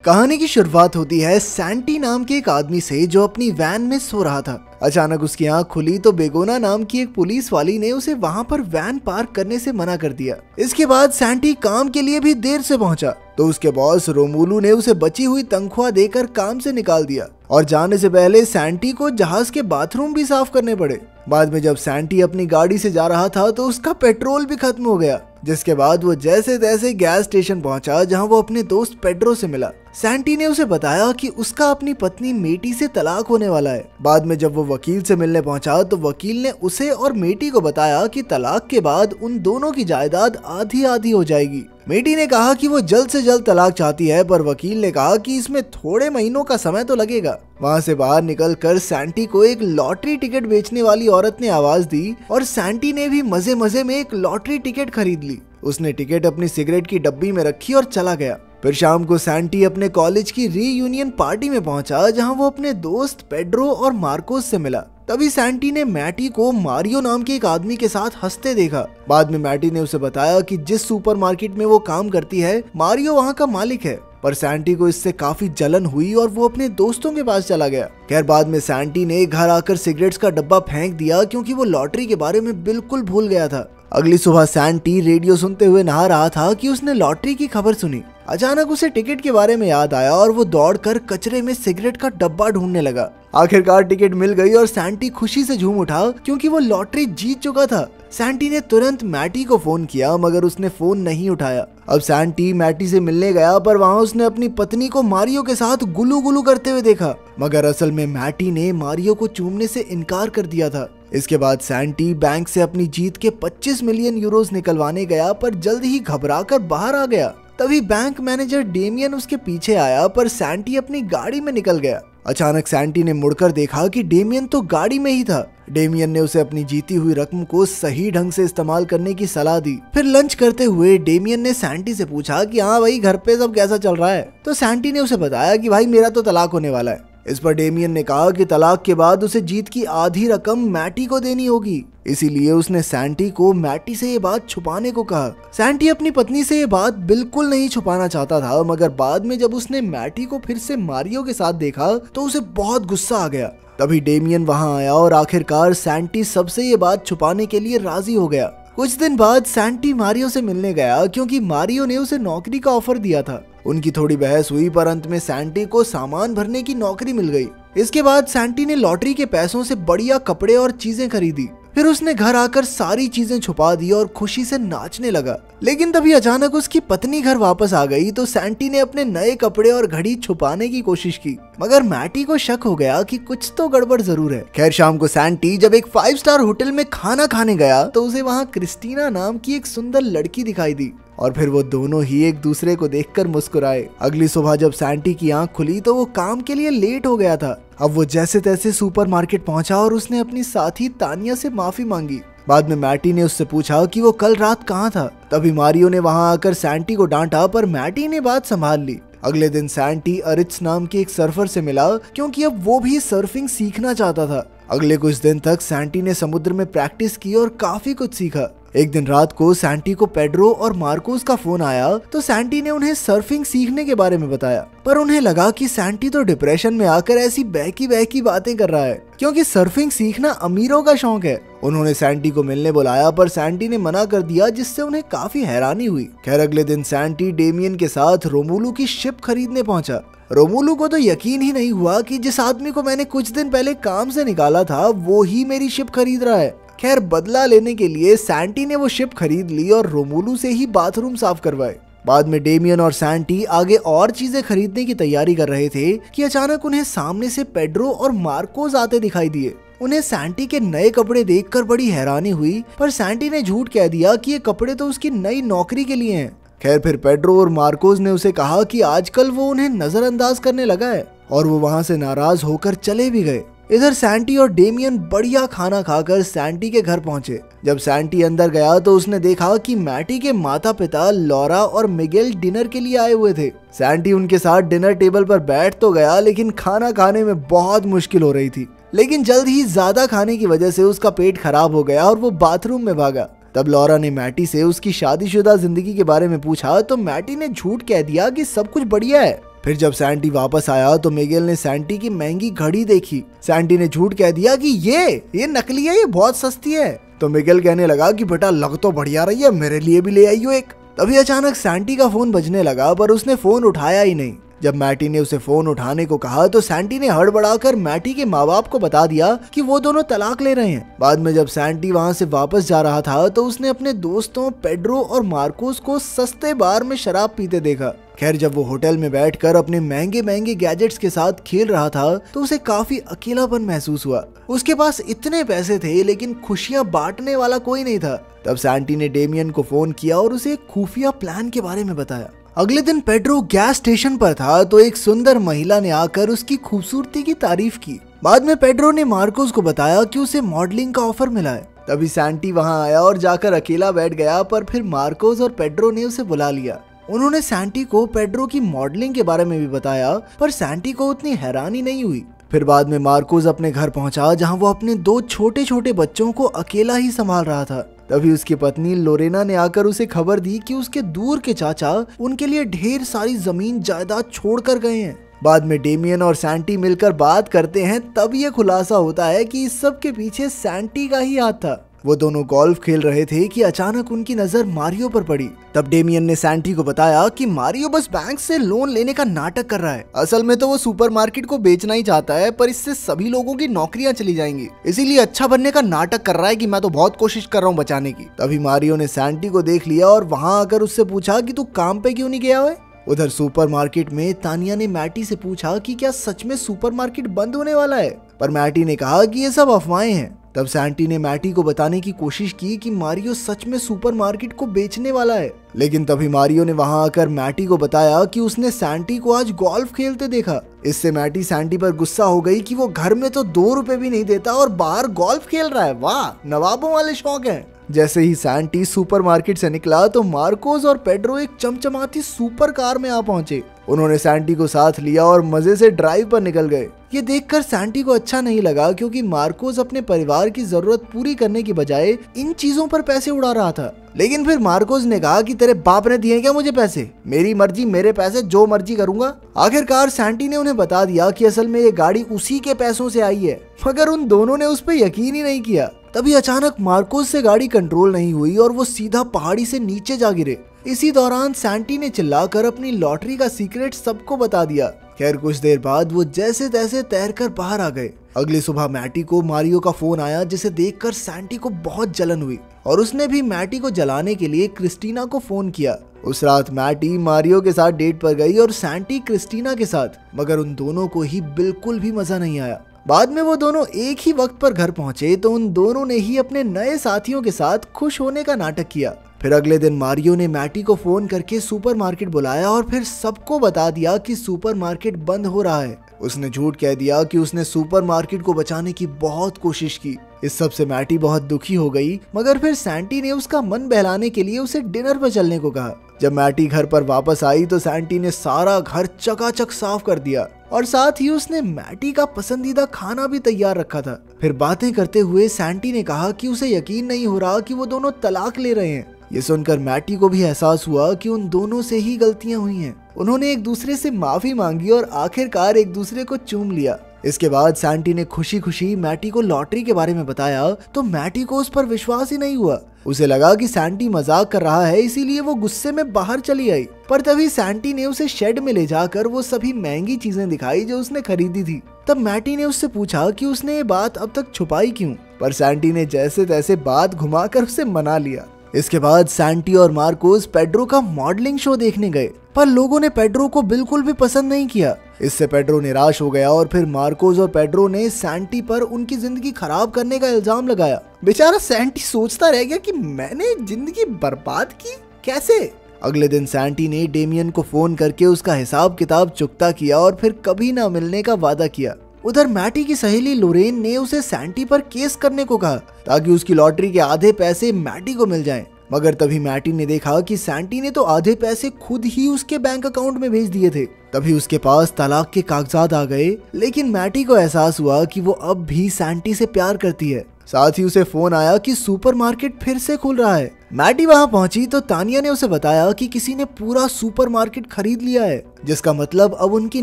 कहानी की शुरुआत होती है सैंटी नाम के एक आदमी से जो अपनी वैन में सो रहा था। अचानक उसकी आंख खुली तो बेगोना नाम की एक पुलिस वाली ने उसे वहां पर वैन पार्क करने से मना कर दिया। इसके बाद सैंटी काम के लिए भी देर से पहुंचा तो उसके बॉस रोमुलू ने उसे बची हुई तनख्वाह देकर काम से निकाल दिया और जाने से पहले सैंटी को जहाज के बाथरूम भी साफ करने पड़े। बाद में जब सैंटी अपनी गाड़ी से जा रहा था तो उसका पेट्रोल भी खत्म हो गया, जिसके बाद वो जैसे तैसे गैस स्टेशन पहुंचा जहां वो अपने दोस्त पेड्रो से मिला। सैंटी ने उसे बताया कि उसका अपनी पत्नी मेटी से तलाक होने वाला है। बाद में जब वो वकील से मिलने पहुंचा तो वकील ने उसे और मेटी को बताया कि तलाक के बाद उन दोनों की जायदाद आधी आधी हो जाएगी। मेटी ने कहा कि वो जल्द से जल्द तलाक चाहती है, पर वकील ने कहा कि इसमें थोड़े महीनों का समय तो लगेगा। वहां से बाहर निकलकर सैंटी को एक लॉटरी टिकट बेचने वाली औरत ने आवाज दी और सैंटी ने भी मजे मजे में एक लॉटरी टिकट खरीद ली। उसने टिकट अपनी सिगरेट की डब्बी में रखी और चला गया। फिर शाम को सैंटी अपने कॉलेज की रीयूनियन पार्टी में पहुंचा जहां वो अपने दोस्त पेड्रो और मार्कोस से मिला। तभी सैंटी ने मैटी को मारियो नाम के एक आदमी के साथ हंसते देखा। बाद में मैटी ने उसे बताया कि जिस सुपरमार्केट में वो काम करती है मारियो वहां का मालिक है, पर सैंटी को इससे काफी जलन हुई और वो अपने दोस्तों के पास चला गया। खैर बाद में सैंटी ने घर आकर सिगरेट्स का डब्बा फेंक दिया क्योंकि वो लॉटरी के बारे में बिल्कुल भूल गया था। अगली सुबह सैंटी रेडियो सुनते हुए नहा रहा था कि उसने लॉटरी की खबर सुनी। अचानक उसे टिकट के बारे में याद आया और वो दौड़कर कचरे में सिगरेट का डब्बा ढूंढने लगा। आखिरकार टिकट मिल गई और सैंटी खुशी से झूम उठा क्योंकि वो लॉटरी जीत चुका था। सैंटी ने तुरंत मैटी को फोन किया मगर उसने फोन नहीं उठाया। अब सैंटी मैटी से मिलने गया पर वहाँ उसने अपनी पत्नी को मारियो के साथ गुलू गुलू करते हुए देखा, मगर असल में मैटी ने मारियो को चूमने से इनकार कर दिया था। इसके बाद सैंटी बैंक से अपनी जीत के 25 मिलियन यूरोस निकलवाने गया पर जल्द ही घबराकर बाहर आ गया। तभी बैंक मैनेजर डेमियन उसके पीछे आया पर सैंटी अपनी गाड़ी में निकल गया। अचानक सैंटी ने मुड़कर देखा कि डेमियन तो गाड़ी में ही था। डेमियन ने उसे अपनी जीती हुई रकम को सही ढंग से इस्तेमाल करने की सलाह दी। फिर लंच करते हुए डेमियन ने सैंटी से पूछा कि हाँ भाई, घर पे सब कैसा चल रहा है। तो सैंटी ने उसे बताया कि भाई मेरा तो तलाक होने वाला है। इस पर डेमियन ने कहा कि तलाक के बाद उसे जीत की आधी रकम मैटी को देनी होगी, इसीलिए उसने सैंटी को मैटी से ये बात छुपाने को कहा। सैंटी अपनी पत्नी से ये बात बिल्कुल नहीं छुपाना चाहता था, मगर बाद में जब उसने मैटी को फिर से मारियो के साथ देखा तो उसे बहुत गुस्सा आ गया। तभी डेमियन वहां आया और आखिरकार सैंटी सबसे ये बात छुपाने के लिए राजी हो गया। कुछ दिन बाद सैंटी मारियो से मिलने गया क्योंकि मारियो ने उसे नौकरी का ऑफर दिया था। उनकी थोड़ी बहस हुई पर अंत में सैंटी को सामान भरने की नौकरी मिल गई। इसके बाद सैंटी ने लॉटरी के पैसों से बढ़िया कपड़े और चीजें खरीदी। फिर उसने घर आकर सारी चीजें छुपा दी और खुशी से नाचने लगा। लेकिन तभी अचानक उसकी पत्नी घर वापस आ गई तो सैंटी ने अपने नए कपड़े और घड़ी छुपाने की कोशिश की, मगर मैटी को शक हो गया कि कुछ तो गड़बड़ जरूर है। खैर शाम को सैंटी जब एक 5 स्टार होटल में खाना खाने गया तो उसे वहाँ क्रिस्टीना नाम की एक सुंदर लड़की दिखाई दी और फिर वो दोनों ही एक दूसरे को देखकर मुस्कुराए। अगली सुबह जब सैंटी की आंख खुली तो वो काम के लिए लेट हो गया था। अब वो जैसे तैसे सुपरमार्केट पहुंचा और उसने अपनी साथी तानिया से माफी मांगी। बाद में मैटी ने उससे पूछा कि वो कल रात कहाँ था। तभी मारियो ने वहां आकर सैंटी को डांटा पर मैटी ने बात संभाल ली। अगले दिन सैंटी अरिट्स नाम के एक सर्फर से मिला क्योंकि अब वो भी सर्फिंग सीखना चाहता था। अगले कुछ दिन तक सैंटी ने समुद्र में प्रैक्टिस की और काफी कुछ सीखा। एक दिन रात को सैंटी को पेड्रो और मार्कोस का फोन आया तो सैंटी ने उन्हें सर्फिंग सीखने के बारे में बताया, पर उन्हें लगा कि सैंटी तो डिप्रेशन में आकर ऐसी बहकी बहकी बातें कर रहा है क्योंकि सर्फिंग सीखना अमीरों का शौक है। उन्होंने सैंटी को मिलने बुलाया पर सैंटी ने मना कर दिया, जिससे उन्हें काफी हैरानी हुई। खैर अगले दिन सैंटी डेमियन के साथ रोमुलू की शिप खरीदने पहुंचा। रोमुलू को तो यकीन ही नहीं हुआ कि जिस आदमी को मैंने कुछ दिन पहले काम से निकाला था वो ही मेरी शिप खरीद रहा है। खैर बदला लेने के लिए सैंटी ने वो शिप खरीद ली और रोमुलू से ही बाथरूम साफ करवाए। बाद में डेमियन और सैंटी आगे और चीजें खरीदने की तैयारी कर रहे थे कि अचानक उन्हें सामने से पेड्रो और मार्कोस आते दिखाई दिए। उन्हें सैंटी के नए कपड़े देखकर बड़ी हैरानी हुई, पर सैंटी ने झूठ कह दिया कि ये कपड़े तो उसकी नई नौकरी के लिए हैं। खैर फिर पेड्रो और मार्कोस ने उसे कहा कि आजकल वो उन्हें नजरअंदाज करने लगा है और वो वहां से नाराज होकर चले भी गए। इधर सैंटी और डेमियन बढ़िया खाना खाकर सैंटी के घर पहुंचे। जब सैंटी अंदर गया तो उसने देखा कि मैटी के माता पिता लॉरा और मिगेल डिनर के लिए आए हुए थे। सैंटी उनके साथ डिनर टेबल पर बैठ तो गया लेकिन खाना खाने में बहुत मुश्किल हो रही थी। लेकिन जल्द ही ज्यादा खाने की वजह से उसका पेट खराब हो गया और वो बाथरूम में भागा। तब लॉरा ने मैटी से उसकी शादीशुदा जिंदगी के बारे में पूछा तो मैटी ने झूठ कह दिया कि सब कुछ बढ़िया है। फिर जब सैंटी वापस आया तो मिगेल ने सैंटी की महंगी घड़ी देखी। सैंटी ने झूठ कह दिया कि ये नकली है, ये बहुत सस्ती है। तो मिगेल कहने लगा कि बेटा लग तो बढ़िया रही है, मेरे लिए भी ले आई हो एक। तभी अचानक सैंटी का फोन बजने लगा पर उसने फोन उठाया ही नहीं। जब मैटी ने उसे फोन उठाने को कहा तो सैंटी ने हड़बड़ाकर मैटी के माँ बाप को बता दिया कि वो दोनों तलाक ले रहे हैं। बाद में जब सैंटी वहाँ से वापस जा रहा था तो उसने अपने दोस्तों पेड्रो और मार्कोस को सस्ते बार में शराब पीते देखा। खैर जब वो होटल में बैठकर अपने महंगे महंगे गैजेट्स के साथ खेल रहा था तो उसे काफी अकेलापन महसूस हुआ। उसके पास इतने पैसे थे लेकिन खुशियां बांटने वाला कोई नहीं था। तब सैंटी ने डेमियन को फोन किया और उसे एक खुफिया प्लान के बारे में बताया। अगले दिन पेड्रो गैस स्टेशन पर था तो एक सुंदर महिला ने आकर उसकी खूबसूरती की तारीफ की। बाद में पेड्रो ने मार्कोस को बताया कि उसे मॉडलिंग का ऑफर मिला है। तभी सैंटी वहां आया और जाकर अकेला बैठ गया, पर फिर मार्कोस और पेड्रो ने उसे बुला लिया। उन्होंने सैंटी को पेड्रो की मॉडलिंग के बारे में भी बताया, पर सैंटी को उतनी हैरानी नहीं हुई। फिर बाद में मार्कोस अपने घर पहुंचा जहां वो अपने 2 छोटे छोटे बच्चों को अकेला ही संभाल रहा था। तभी उसकी पत्नी लोरेना ने आकर उसे खबर दी कि उसके दूर के चाचा उनके लिए ढेर सारी जमीन जायदाद छोड़कर गए हैं। बाद में डेमियन और सैंटी मिलकर बात करते हैं, तब ये खुलासा होता है कि इस सब के पीछे सैंटी का ही हाथ था। वो दोनों गोल्फ खेल रहे थे कि अचानक उनकी नजर मारियो पर पड़ी। तब डेमियन ने सैंटी को बताया कि मारियो बस बैंक से लोन लेने का नाटक कर रहा है। असल में तो वो सुपरमार्केट को बेचना ही चाहता है, पर इससे सभी लोगों की नौकरियां चली जाएंगी, इसीलिए अच्छा बनने का नाटक कर रहा है कि मैं तो बहुत कोशिश कर रहा हूँ बचाने की। तभी मारियो ने सैंटी को देख लिया और वहां आकर उससे पूछा कि तू काम पे क्यों नहीं गया है। उधर सुपरमार्केट में तानिया ने मैटी से पूछा कि क्या सच में सुपरमार्केट बंद होने वाला है, पर मैटी ने कहा कि ये सब अफवाहें हैं। तब सैंटी ने मैटी को बताने की कोशिश की कि मारियो सच में सुपरमार्केट को बेचने वाला है, लेकिन तभी मारियो ने वहां आकर मैटी को बताया कि उसने सैंटी को आज गोल्फ खेलते देखा। इससे मैटी सैंटी पर गुस्सा हो गई कि वो घर में तो 2 रुपए भी नहीं देता और बाहर गोल्फ खेल रहा है, वाह नवाबों वाले शौक हैं। जैसे ही सैंटी सुपरमार्केट से निकला तो मार्कोस और पेड्रो एक चमचमाती सुपर कार में आ पहुंचे। उन्होंने सैंटी को साथ लिया और मजे से ड्राइव पर निकल गए। ये देखकर सैंटी को अच्छा नहीं लगा, क्योंकि मार्कोस अपने परिवार की जरूरत पूरी करने की बजाय इन चीजों पर पैसे उड़ा रहा था। लेकिन फिर मार्कोस ने कहा कि तेरे बाप ने दिए क्या मुझे पैसे, मेरी मर्जी मेरे पैसे, जो मर्जी करूंगा। आखिरकार सैंटी ने उन्हें बता दिया कि असल में ये गाड़ी उसी के पैसों से आई है, मगर उन दोनों ने उस पर यकीन ही नहीं किया। तभी अचानक मार्कोस से गाड़ी कंट्रोल नहीं हुई और वो सीधा पहाड़ी से नीचे जा गिरे। इसी दौरान सैंटी ने चिल्लाकर अपनी लॉटरी का सीक्रेट सबको बता दिया। खैर कुछ देर बाद वो जैसे तैसे तैरकर बाहर आ गए। अगली सुबह मैटी को मारियो का फोन आया, जिसे देखकर सैंटी को बहुत जलन हुई और उसने भी मैटी को जलाने के लिए क्रिस्टीना को फोन किया। उस रात मैटी मारियो के साथ डेट पर गई और सैंटी क्रिस्टीना के साथ, मगर उन दोनों को ही बिल्कुल भी मजा नहीं आया। बाद में वो दोनों एक ही वक्त पर घर पहुंचे तो उन दोनों ने ही अपने नए साथियों के साथ खुश होने का नाटक किया। फिर अगले दिन मारियो ने मैटी को फोन करके सुपरमार्केट बुलाया और फिर सबको बता दिया कि सुपरमार्केट बंद हो रहा है। उसने झूठ कह दिया कि उसने सुपरमार्केट को बचाने की बहुत कोशिश की। इस सब से मैटी बहुत दुखी हो गई, मगर फिर सैंटी ने उसका मन बहलाने के लिए उसे डिनर पर चलने को कहा। जब मैटी घर पर वापस आई तो सैंटी ने सारा घर चकाचक साफ कर दिया और साथ ही उसने मैटी का पसंदीदा खाना भी तैयार रखा था। फिर बातें करते हुए सैंटी ने कहा कि उसे यकीन नहीं हो रहा कि वो दोनों तलाक ले रहे हैं। ये सुनकर मैटी को भी एहसास हुआ कि उन दोनों से ही गलतियां हुई हैं। उन्होंने एक दूसरे से माफी मांगी और आखिरकार एक दूसरे को चूम लिया। इसके बाद सैंटी ने खुशी खुशी मैटी को लॉटरी के बारे में बताया तो मैटी को उस पर विश्वास ही नहीं हुआ। उसे लगा कि सैंटी मजाक कर रहा है, इसीलिए वो गुस्से में बाहर चली आई। पर तभी सैंटी ने उसे शेड में ले जाकर वो सभी महंगी चीजें दिखाई जो उसने खरीदी थी। तब मैटी ने उससे पूछा कि उसने ये बात अब तक छुपाई क्यों, पर सैंटी ने जैसे तैसे बात घुमाकर उसे मना लिया। इसके बाद सैंटी और मार्कोस पेड्रो का मॉडलिंग शो देखने गए, पर लोगों ने पेड्रो को बिल्कुल भी पसंद नहीं किया। इससे पेड्रो निराश हो गया और फिर मार्कोस और पेड्रो ने सैंटी पर उनकी जिंदगी खराब करने का इल्जाम लगाया। बेचारा सैंटी सोचता रह गया कि मैंने जिंदगी बर्बाद की कैसे। अगले दिन सैंटी ने डेमियन को फोन करके उसका हिसाब किताब चुकता किया और फिर कभी ना मिलने का वादा किया। उधर मैटी की सहेली लोरेन ने उसे सैंटी पर केस करने को कहा ताकि उसकी लॉटरी के आधे पैसे मैटी को मिल जाएं। मगर तभी मैटी ने देखा कि सैंटी ने तो आधे पैसे खुद ही उसके बैंक अकाउंट में भेज दिए थे। तभी उसके पास तलाक के कागजात आ गए, लेकिन मैटी को एहसास हुआ कि वो अब भी सैंटी से प्यार करती है। साथ ही उसे फोन आया कि सुपरमार्केट फिर से खुल रहा है। मैटी वहां पहुंची तो तानिया ने उसे बताया कि किसी ने पूरा सुपरमार्केट खरीद लिया है, जिसका मतलब अब उनकी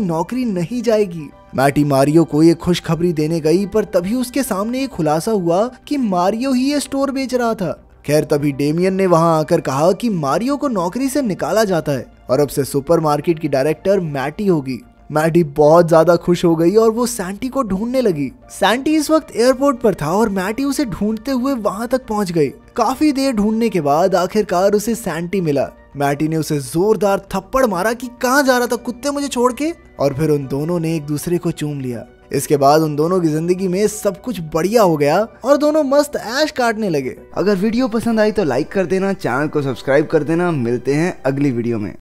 नौकरी नहीं जाएगी। मैटी मारियो को ये खुशखबरी देने गई, पर तभी उसके सामने एक खुलासा हुआ कि मारियो ही ये स्टोर बेच रहा था। खैर तभी डेमियन ने वहां आकर कहा कि मारियो को नौकरी से निकाला जाता है और अब से सुपरमार्केट की डायरेक्टर मैटी होगी। मैटी बहुत ज्यादा खुश हो गई और वो सैंटी को ढूंढने लगी। सैंटी इस वक्त एयरपोर्ट पर था और मैटी उसे ढूंढते हुए वहां तक पहुंच गई। काफी देर ढूंढने के बाद आखिरकार उसे सैंटी मिला। मैटी ने उसे जोरदार थप्पड़ मारा कि कहां जा रहा था कुत्ते, मुझे छोड़ के, और फिर उन दोनों ने एक दूसरे को चूम लिया। इसके बाद उन दोनों की जिंदगी में सब कुछ बढ़िया हो गया और दोनों मस्त ऐश काटने लगे। अगर वीडियो पसंद आई तो लाइक कर देना, चैनल को सब्सक्राइब कर देना। मिलते हैं अगली वीडियो में।